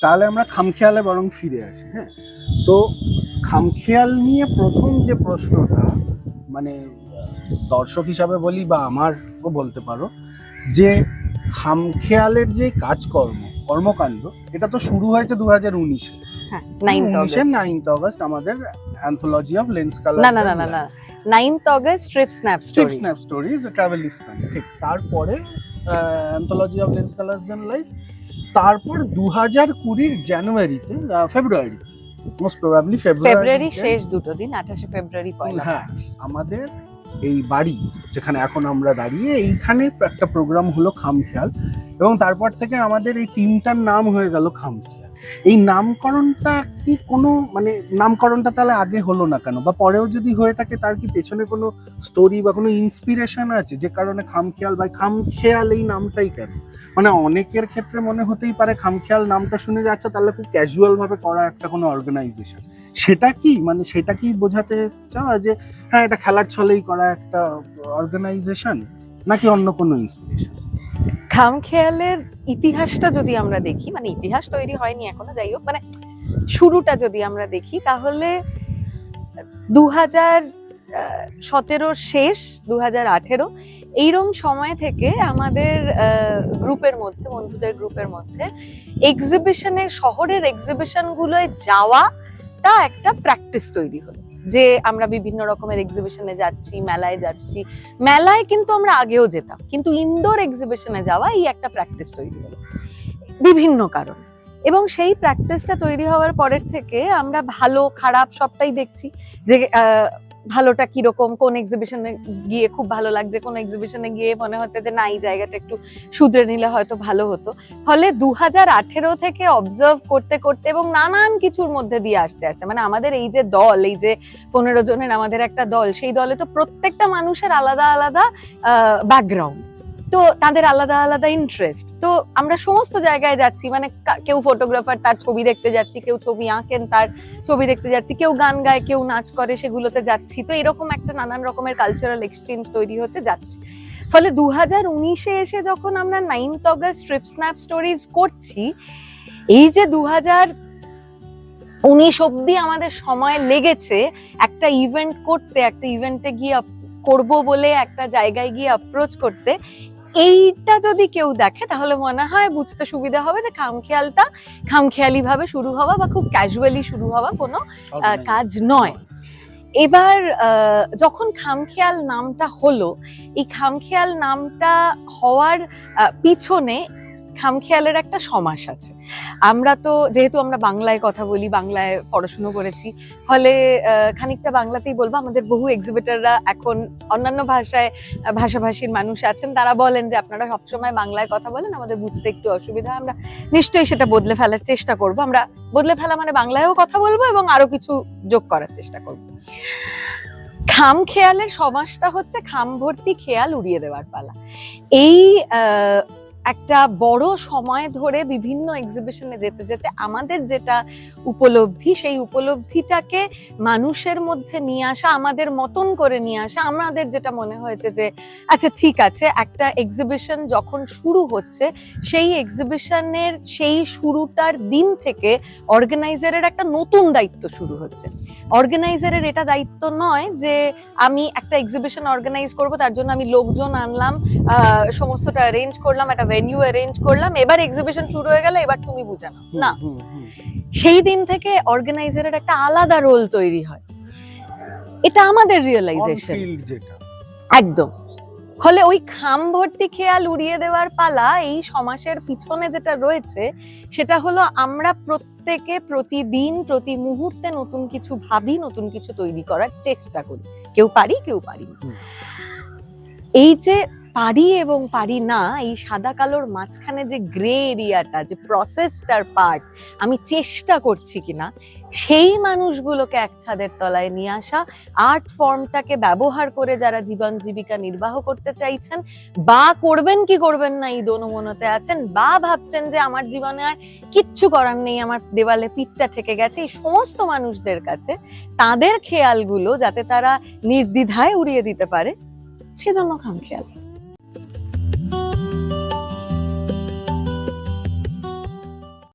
তাহলে আমরা খামখেয়ালে বরং ফিরে আসি। হ্যাঁ, তো খামখেয়াল নিয়ে প্রথম যে প্রশ্নটা, মানে দর্শক হিসাবে বলি বা আমারও বলতে পারো, যে খামখেয়ালের যে কর্মকাণ্ড, এটা তো শুরু হয়েছে 2019-এ। হ্যাঁ, 9th অগস্ট আমাদের অ্যান্থোলজি অফ লেন্স কালার, না 9th August strip snap stories Travelistan, ঠিক। তারপরে anthology of lens colours and life. তারপর 2020 জানুয়ারিতে, ফেব্রুয়ারি, মোস্ট প্রবাবলি ফেব্রুয়ারি শেষ দুটো দিন, 28 ফেব্রুয়ারি পয়লা হ্যাঁ, আমাদের এই বাড়ি যেখানে এখন আমরা দাঁড়িয়ে, এইখানে একটা প্রোগ্রাম হলো খামখেয়াল, এবং তারপর থেকে আমাদের এই টিমটার নাম হয়ে গেল খামখেয়াল। এই নামকরণটা কি কোনো, মানে নামকরণটা তাহলে আগে হলো না কেন, বা পরেও যদি হয়ে থাকে তার কি পেছনে কোনো স্টোরি বা কোনো ইন্সপিরেশন আছে যে কারণে খামখেয়াল, বা খামখেয়াল এই নামটাই কেন? মানে অনেকের ক্ষেত্রে মনে হতেই পারে খামখেয়াল নামটা শুনে যাচ্ছে তাহলে খুব ক্যাজুয়াল ভাবে করা একটা কোনো অর্গানাইজেশন, সেটা কি, মানে সেটা কি বোঝাতে চাওয়া যে হ্যাঁ এটা খেলার ছলেই করা একটা অর্গানাইজেশন, নাকি অন্য কোনো ইন্সপিরেশন? খামখেয়ালের ইতিহাসটা যদি আমরা দেখি, মানে ইতিহাস তৈরি হয়নি এখনো, যাই হোক, মানে শুরুটা যদি আমরা দেখি, তাহলে 2017 শেষ 2018 এইরকম সময় থেকে আমাদের গ্রুপের মধ্যে, বন্ধুদের গ্রুপের মধ্যে এক্সিবিশনে, শহরের এক্সিবিশন গুলোয় যাওয়াটা একটা প্র্যাকটিস তৈরি হলো, যে আমরা বিভিন্ন রকমের এক্সিবিশনে যাচ্ছি, মেলায় যাচ্ছি। মেলায় কিন্তু আমরা আগেও যেতাম, কিন্তু ইনডোর এক্সিবিশনে যাওয়া এই একটা প্র্যাকটিস তৈরি হলো বিভিন্ন কারণ। এবং সেই প্র্যাকটিসটা তৈরি হওয়ার পরের থেকে আমরা ভালো খারাপ সবটাই দেখছি, যে ভালোটা কিরকম, কোন এক্সিবিশনে গিয়ে খুব ভালো লাগছে, কোন এক্সিবিশনে গিয়ে মনে হচ্ছে যে না, এই জায়গাটা একটু শুধরে নিলে হয়তো ভালো হতো। ফলে 2018 থেকে অবজার্ভ করতে করতে এবং নানান কিছুর মধ্যে দিয়ে আসতে আসতে, মানে আমাদের এই যে দল, এই যে 15 জনের আমাদের একটা দল, সেই দলে তো প্রত্যেকটা মানুষের আলাদা আলাদা ব্যাকগ্রাউন্ড, তো তাদের আলাদা আলাদা ইন্টারেস্ট। তো আমরা সমস্ত জায়গায় যাচ্ছি, মানে কেউ ফটোগ্রাফার, তার ছবি দেখতে যাচ্ছি, কেউ ছবি আঁকেন, তার ছবি দেখতে যাচ্ছি, কেউ গান গায়, কেউ নাচ করে, সেগুলোতে যাচ্ছি। তো এরকম একটা নানান রকমের কালচারাল এক্সচেঞ্জ তৈরি হচ্ছে, যাচ্ছি। ফলে 2019-এ এসে যখন আমরা 9th August strip snap stories করছি, এই যে 2019 অব্দি আমাদের সময় লেগেছে একটা ইভেন্ট করতে, একটা ইভেন্টে গিয়ে করব বলে একটা জায়গায় গিয়ে অ্যাপ্রোচ করতে, এইটা যদি কেউ দেখে তাহলে মনে হয় বুঝতে সুবিধা হবে যে খামখেয়ালটা খামখেয়ালি ভাবে শুরু হওয়া বা খুব ক্যাজুয়ালি শুরু হওয়া কোনো কাজ নয়। এবার যখন খামখেয়াল নামটা হলো, এই খামখেয়াল নামটা হওয়ার পিছনে খামখেয়ালের একটা সমাস আছে। আমরা তো, যেহেতু আমরা বাংলায় কথা বলি, বাংলায় পড়াশুনো করেছি, ফলে খানিকটা বাংলাতেই বলবো। আমাদের বহু এক্সিবিটররা এখন অন্যান্য ভাষাভাষীর মানুষ আছেন, তারা বলেন যে আপনারা সবসময় বাংলায় কথা বলেন, আমাদের বুঝতে একটু অসুবিধা। আমরা নিশ্চয়ই সেটা বদলে ফেলার চেষ্টা করব। আমরা বদলে ফেলা মানে বাংলায়ও কথা বলবো এবং আরো কিছু যোগ করার চেষ্টা করব। খামখেয়ালের সমাসটা হচ্ছে খাম ভর্তি খেয়াল উড়িয়ে দেওয়ার পালা। এই একটা বড় সময় ধরে বিভিন্ন এক্সিবিশনে যেতে যেতে আমাদের যেটা উপলব্ধি, সেই উপলব্ধিটাকে মানুষের মধ্যে নিয়ে আসা, আমাদের মতন করে নিয়ে আসা। আমাদের যেটা মনে হয়েছে যে আচ্ছা ঠিক আছে, একটা এক্সিবিশন যখন শুরু হচ্ছে, সেই এক্সিবিশনের সেই শুরুটার দিন থেকে অর্গানাইজারের একটা নতুন দায়িত্ব শুরু হচ্ছে। অর্গানাইজারের এটা দায়িত্ব নয় যে আমি একটা এক্সিবিশন অর্গানাইজ করব, তার জন্য আমি লোকজন আনলাম, সমস্তটা অ্যারেঞ্জ করলাম, একটা ভেন্যু অ্যারেঞ্জ করলাম, এবার এক্সিবিশন শুরু হয়ে গেল, এবার তুমি বুঝে নাও। না, সেই দিন থেকে অর্গানাইজারের একটা আলাদা রোল তৈরি হয়। এটা আমাদের রিয়েলাইজেশন একদম। ফলে ওই খাম ভর্তি খেয়াল উড়িয়ে দেওয়ার পালা, এই সমাসের পিছনে যেটা রয়েছে সেটা হলো আমরা প্রত্যেকে প্রতিদিন, প্রতি মুহূর্তে নতুন কিছু ভাবি, নতুন কিছু তৈরি করার চেষ্টা করি। কেউ পারি, কেউ পারি না। এই যে পারি এবং পারি না, এই সাদা কালোর মাঝখানে যে গ্রে এরিয়াটা, যে প্রসেসটার পার্ট, আমি চেষ্টা করছি কিনা, সেই মানুষগুলোকে এক ছাদের তলায় নিয়ে আসা, আর্ট ফর্মটাকে ব্যবহার করে যারা জীবন জীবিকা নির্বাহ করতে চাইছেন, বা করবেন কি করবেন না এই দোনোমনোতে আছেন, বা ভাবছেন যে আমার জীবনে আর কিচ্ছু করার নেই, আমার দেওয়ালে পিঠটা ঠেকে গেছে, এই সমস্ত মানুষদের কাছে তাদের খেয়ালগুলো যাতে তারা নির্দ্বিধায় উড়িয়ে দিতে পারে, সেজন্য খামখেয়াল।